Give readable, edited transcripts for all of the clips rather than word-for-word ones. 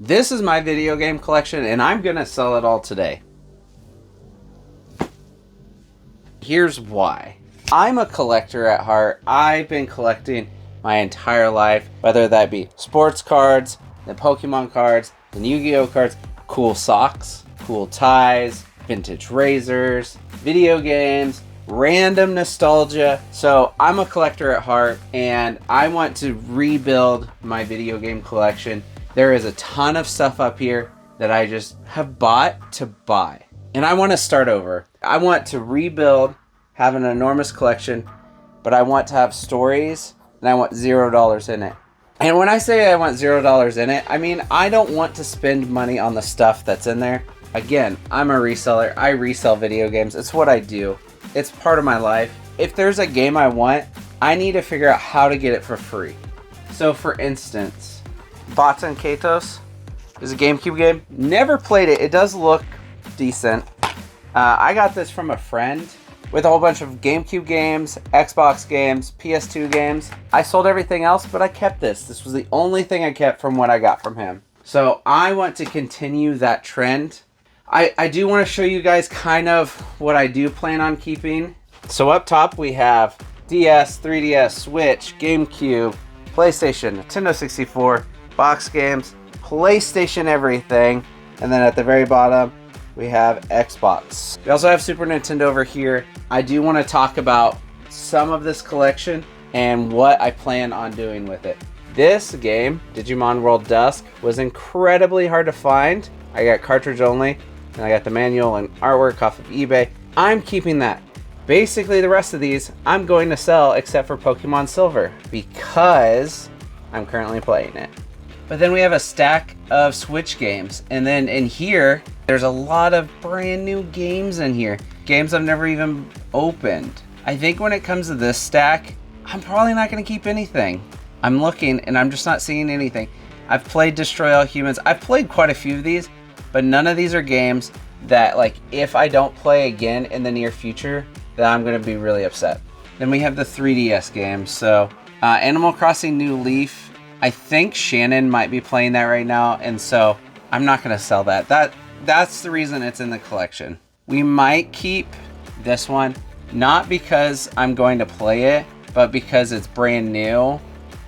This is my video game collection and I'm gonna sell it all today. Here's why. I'm a collector at heart. I've been collecting my entire life, whether that be sports cards, the Pokemon cards, the Yu-Gi-Oh cards, cool socks, cool ties, vintage razors, video games, random nostalgia. So I'm a collector at heart and I want to rebuild my video game collection. There is a ton of stuff up here that I just have bought to buy. And I want to start over. I want to rebuild, have an enormous collection, but I want to have stories and I want $0 in it. And when I say I want $0 in it, I mean, I don't want to spend money on the stuff that's in there. Again, I'm a reseller. I resell video games. It's what I do. It's part of my life. If there's a game I want, I need to figure out how to get it for free. So for instance, Bots and Katos is a GameCube game. Never played it. It does look decent. I got this from a friend with a whole bunch of GameCube games, Xbox games, PS2 games. I sold everything else, but I kept this. This was the only thing I kept from what I got from him. So I want to continue that trend. I do want to show you guys kind of what I do plan on keeping. So up top we have DS, 3DS, Switch, GameCube, PlayStation, Nintendo 64, box games, PlayStation everything, and then at the very bottom we have Xbox. We also have Super Nintendo over here. I do want to talk about some of this collection and what I plan on doing with it. This game, Digimon World Dusk, was incredibly hard to find. I got cartridge only, and I got the manual and artwork off of eBay. I'm keeping that. Basically, the rest of these I'm going to sell except for Pokemon Silver because I'm currently playing it. But then we have a stack of Switch games. And then in here, there's a lot of brand new games in here. Games I've never even opened. I think when it comes to this stack, I'm probably not gonna keep anything. I'm looking and I'm just not seeing anything. I've played Destroy All Humans. I've played quite a few of these, but none of these are games that, like, if I don't play again in the near future, then I'm gonna be really upset. Then we have the 3DS games. So Animal Crossing New Leaf, I think Shannon might be playing that right now, and so I'm not gonna sell that. That's the reason it's in the collection. We might keep this one, not because I'm going to play it, but because it's brand new,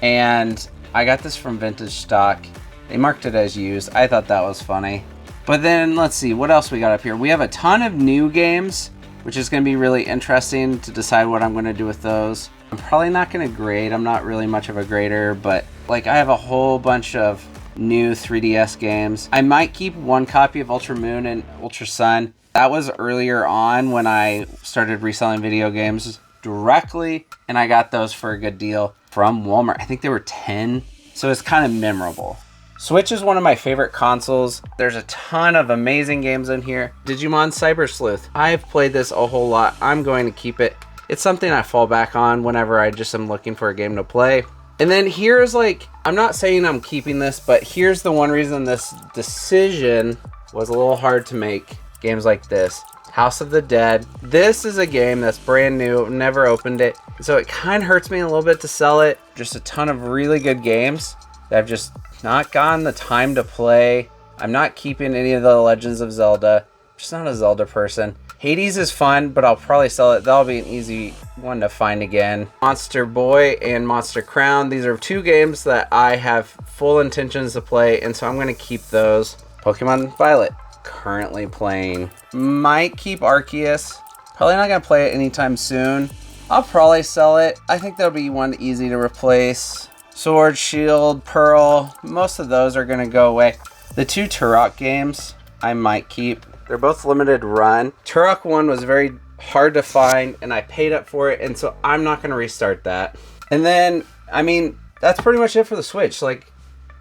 and I got this from Vintage Stock. They marked it as used. I thought that was funny. But then let's see, what else we got up here? We have a ton of new games, which is gonna be really interesting to decide what I'm gonna do with those. I'm probably not gonna grade. I'm not really much of a grader, but like I have a whole bunch of new 3DS games. I might keep one copy of Ultra Moon and Ultra Sun. That was earlier on when I started reselling video games directly, and I got those for a good deal from Walmart. I think they were 10, so it's kind of memorable. Switch is one of my favorite consoles. There's a ton of amazing games in here. Digimon Cyber Sleuth. I've played this a whole lot. I'm going to keep it. It's something I fall back on whenever I just am looking for a game to play. And then here's, like, I'm not saying I'm keeping this, but here's the one reason this decision was a little hard to make. Games like this. House of the Dead. This is a game that's brand new. I've never opened it. So it kind of hurts me a little bit to sell it. Just a ton of really good games that I've just not gotten the time to play. I'm not keeping any of the Legends of Zelda. I'm just not a Zelda person. Hades is fun, but I'll probably sell it. That'll be an easy one to find again. Monster Boy and Monster Crown. These are two games that I have full intentions to play, and so I'm going to keep those. Pokemon Violet, currently playing. Might keep Arceus. Probably not going to play it anytime soon. I'll probably sell it. I think that'll be one easy to replace. Sword, Shield, Pearl. Most of those are going to go away. The two Turok games I might keep. They're both limited run. Turok 1 was very hard to find, and I paid up for it, and so I'm not going to restart that. And then, I mean, that's pretty much it for the Switch. Like,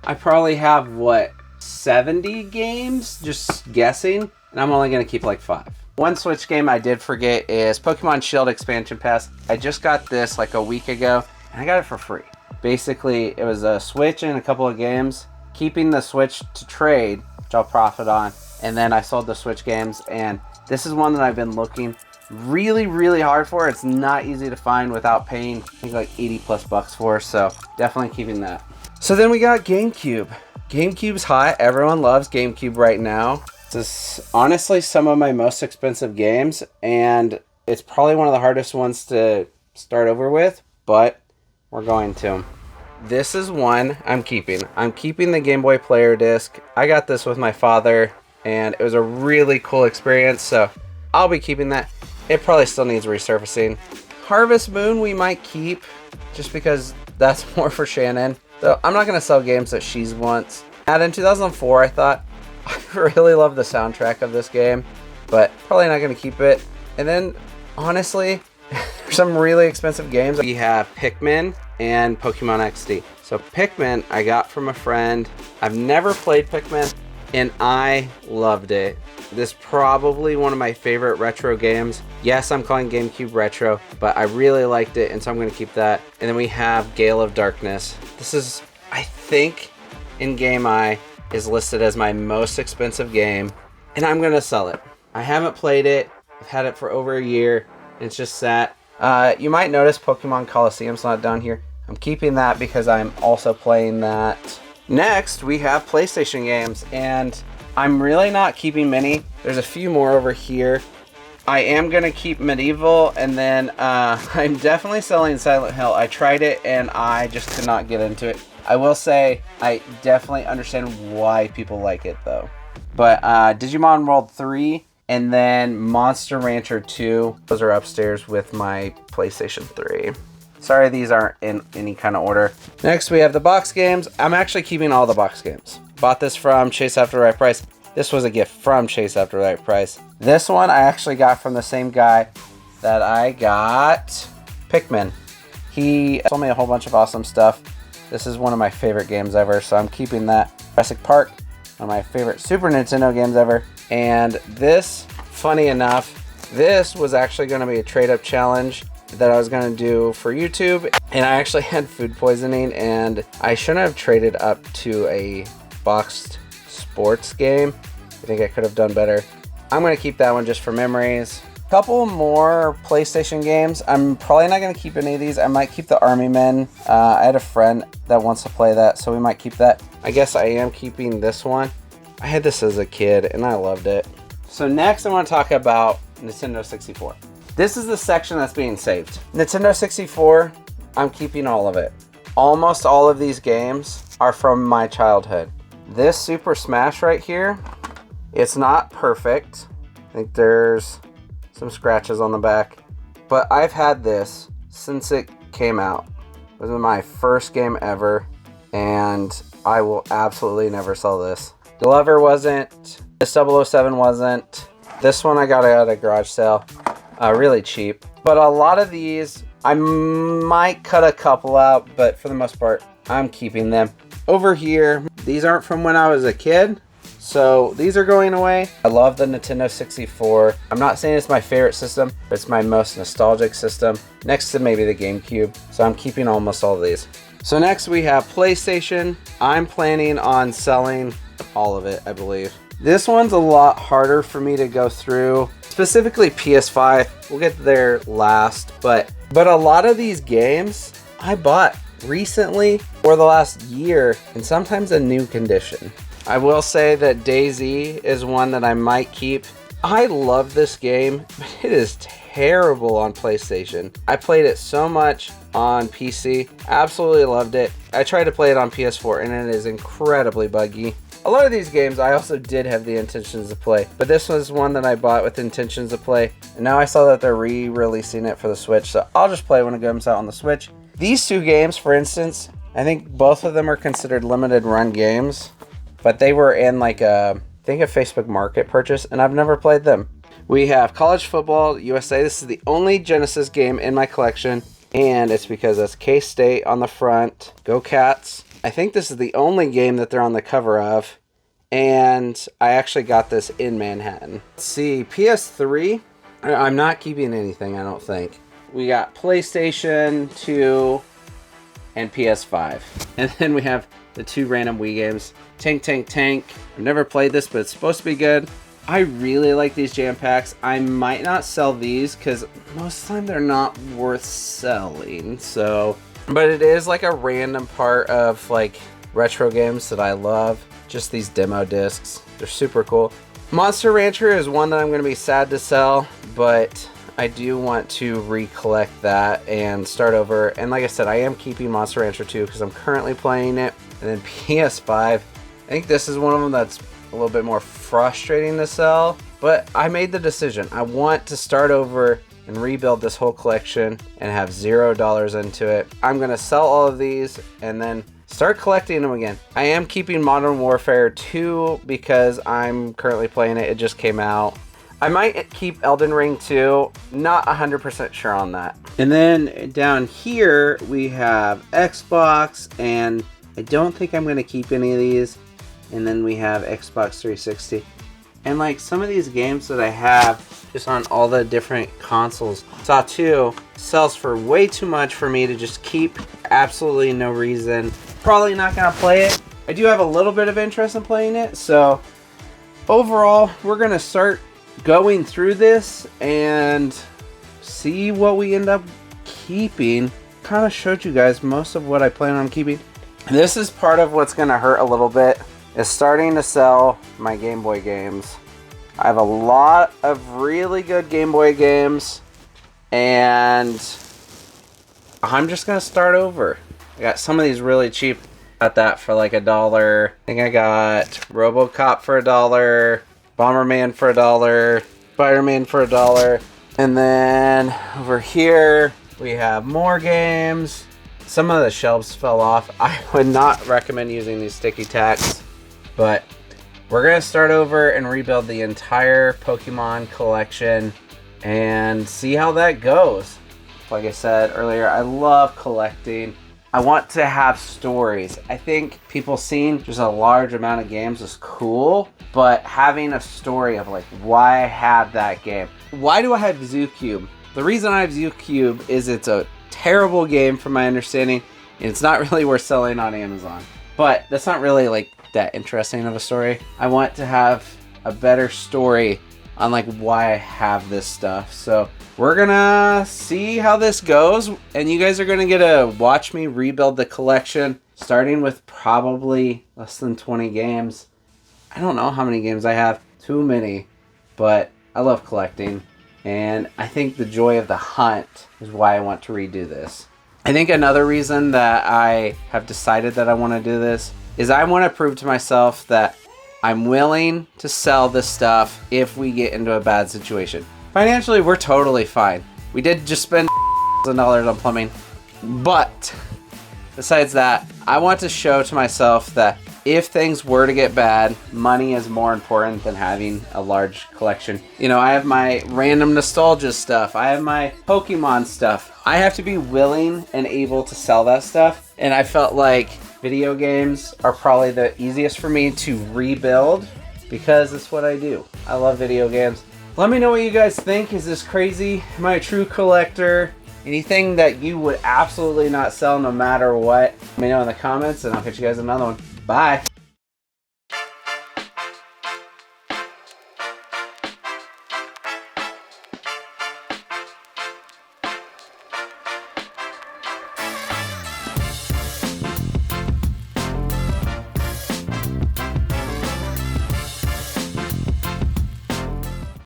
I probably have, what, 70 games? Just guessing. And I'm only going to keep like 5. One Switch game I did forget is Pokemon Shield Expansion Pass. I just got this like a week ago, and I got it for free. Basically, it was a Switch and a couple of games. Keeping the Switch to trade, which I'll profit on. And then I sold the Switch games, and this is one that I've been looking really, really hard for. It's not easy to find without paying, I think, like $80+ for, so definitely keeping that. So then we got GameCube. GameCube's hot. Everyone loves GameCube right now. This is honestly some of my most expensive games, and it's probably one of the hardest ones to start over with, but we're going to. This is one I'm keeping. I'm keeping the Game Boy Player disc. I got this with my father, and it was a really cool experience, so I'll be keeping that. It probably still needs resurfacing. Harvest Moon we might keep, just because that's more for Shannon. So I'm not going to sell games that she's wants. And in 2004, I thought, I really love the soundtrack of this game, but probably not going to keep it. And then, honestly, there's some really expensive games. We have Pikmin and Pokemon XD. So Pikmin I got from a friend. I've never played Pikmin, and I loved it. This is probably one of my favorite retro games. Yes, I'm calling GameCube retro, but I really liked it, and so I'm going to keep that. And then we have Gale of Darkness. This is, I think, in Game Eye, is listed as my most expensive game, and I'm going to sell it. I haven't played it. I've had it for over a year, and it's just sat. You might notice Pokemon Coliseum's not down here. I'm keeping that because I'm also playing that. Next, we have PlayStation games, and I'm really not keeping many. There's a few more over here. I am going to keep Medieval, and then I'm definitely selling Silent Hill. I tried it, and I just could not get into it. I will say, I definitely understand why people like it, though. But Digimon World 3, and then Monster Rancher 2. Those are upstairs with my PlayStation 3. Sorry, these aren't in any kind of order. Next, we have the box games. I'm actually keeping all the box games. Bought this from Chase After the Right Price. This was a gift from Chase After the Right Price. This one I actually got from the same guy that I got Pikmin. He sold me a whole bunch of awesome stuff. This is one of my favorite games ever, so I'm keeping that. Jurassic Park, one of my favorite Super Nintendo games ever. And this, funny enough, this was actually going to be a trade-up challenge that I was going to do for YouTube. And I actually had food poisoning, and I shouldn't have traded up to a boxed sports game. I think I could have done better. I'm going to keep that one just for memories. Couple more PlayStation games. I'm probably not going to keep any of these. I might keep the Army Men. I had a friend that wants to play that, so we might keep that. I guess I am keeping this one. I had this as a kid, and I loved it. So next I want to talk about Nintendo 64. This is the section that's being saved. Nintendo 64, I'm keeping all of it. Almost all of these games are from my childhood. This Super Smash right here, it's not perfect. I think there's some scratches on the back, but I've had this since it came out. It was my first game ever, and I will absolutely never sell this. Glover wasn't, this 007 wasn't. This one I got at a garage sale, really cheap. But a lot of these, I might cut a couple out, but for the most part, I'm keeping them. Over here, these aren't from when I was a kid, so these are going away. I love the Nintendo 64. I'm not saying it's my favorite system, but it's my most nostalgic system, next to maybe the GameCube. So I'm keeping almost all of these. So next we have PlayStation. I'm planning on selling all of it, I believe. This one's a lot harder for me to go through, specifically PS5. We'll get there last, but a lot of these games I bought recently or the last year, and sometimes in new condition. I will say that DayZ is one that I might keep. I love this game, but it is terrible on PlayStation. I played it so much on PC, absolutely loved it. I tried to play it on PS4 and it is incredibly buggy. A lot of these games I also did have the intentions to play, but this was one that I bought with intentions to play, and now I saw that they're re-releasing it for the Switch, so I'll just play when it comes out on the Switch. These two games, for instance, I think both of them are considered limited run games, but they were in like a Facebook Market purchase, and I've never played them. We have College Football USA. This is the only Genesis game in my collection, and it's because it's K-State on the front. Go Cats. I think this is the only game that they're on the cover of, and I actually got this in Manhattan. Let's see, PS3. I'm not keeping anything, I don't think. We got PlayStation 2 and PS5. And then we have the two random Wii games. Tank Tank Tank. I've never played this, but it's supposed to be good. I really like these jam packs. I might not sell these because most of the time they're not worth selling. So, but it is like a random part of like retro games that I love. Just these demo discs. They're super cool. Monster Rancher is one that I'm going to be sad to sell, but I do want to recollect that and start over. And like I said, I am keeping Monster Rancher 2 because I'm currently playing it. And then PS5, I think this is one of them that's a little bit more frustrating to sell, but I made the decision. I want to start over and rebuild this whole collection and have $0 into it. I'm gonna sell all of these and then start collecting them again. I am keeping Modern Warfare 2 because I'm currently playing it. It just came out. I might keep Elden Ring 2. Not 100% sure on that. And then down here we have Xbox, and I don't think I'm gonna keep any of these. And then we have Xbox 360. And like some of these games that I have just on all the different consoles, Saw 2 sells for way too much for me to just keep. Absolutely no reason. Probably not gonna play it. I do have a little bit of interest in playing it. So overall, we're gonna start going through this and see what we end up keeping. Kind of showed you guys most of what I plan on keeping. This is part of what's gonna hurt a little bit. Is starting to sell my Game Boy games. I have a lot of really good Game Boy games, and I'm just gonna start over. I got some of these really cheap. Got that for like $1. I think I got RoboCop for $1, Bomberman for $1, Spider-Man for $1, and then over here we have more games. Some of the shelves fell off. I would not recommend using these sticky tacks. But we're going to start over and rebuild the entire Pokemon collection and see how that goes. Like I said earlier, I love collecting. I want to have stories. I think people seeing just a large amount of games is cool, but having a story of like why I have that game. Why do I have Zoo Cube? The reason I have Zoo Cube is it's a terrible game from my understanding, and it's not really worth selling on Amazon. But that's not really like that interesting of a story. I want to have a better story on like why I have this stuff. So we're gonna see how this goes, and you guys are gonna get to watch me rebuild the collection, starting with probably less than 20 games. I don't know how many games I have, too many, but I love collecting, and I think the joy of the hunt is why I want to redo this. I think another reason that I have decided that I want to do this is I want to prove to myself that I'm willing to sell this stuff if we get into a bad situation. Financially, we're totally fine. We did just spend $1,000 on plumbing, but besides that, I want to show to myself that if things were to get bad, money is more important than having a large collection. You know, I have my random nostalgia stuff. I have my Pokemon stuff. I have to be willing and able to sell that stuff. And I felt like video games are probably the easiest for me to rebuild because it's what I do. I love video games. Let me know what you guys think. Is this crazy? Am I a true collector? Anything that you would absolutely not sell no matter what? Let me know in the comments, and I'll catch you guys in another one. Bye.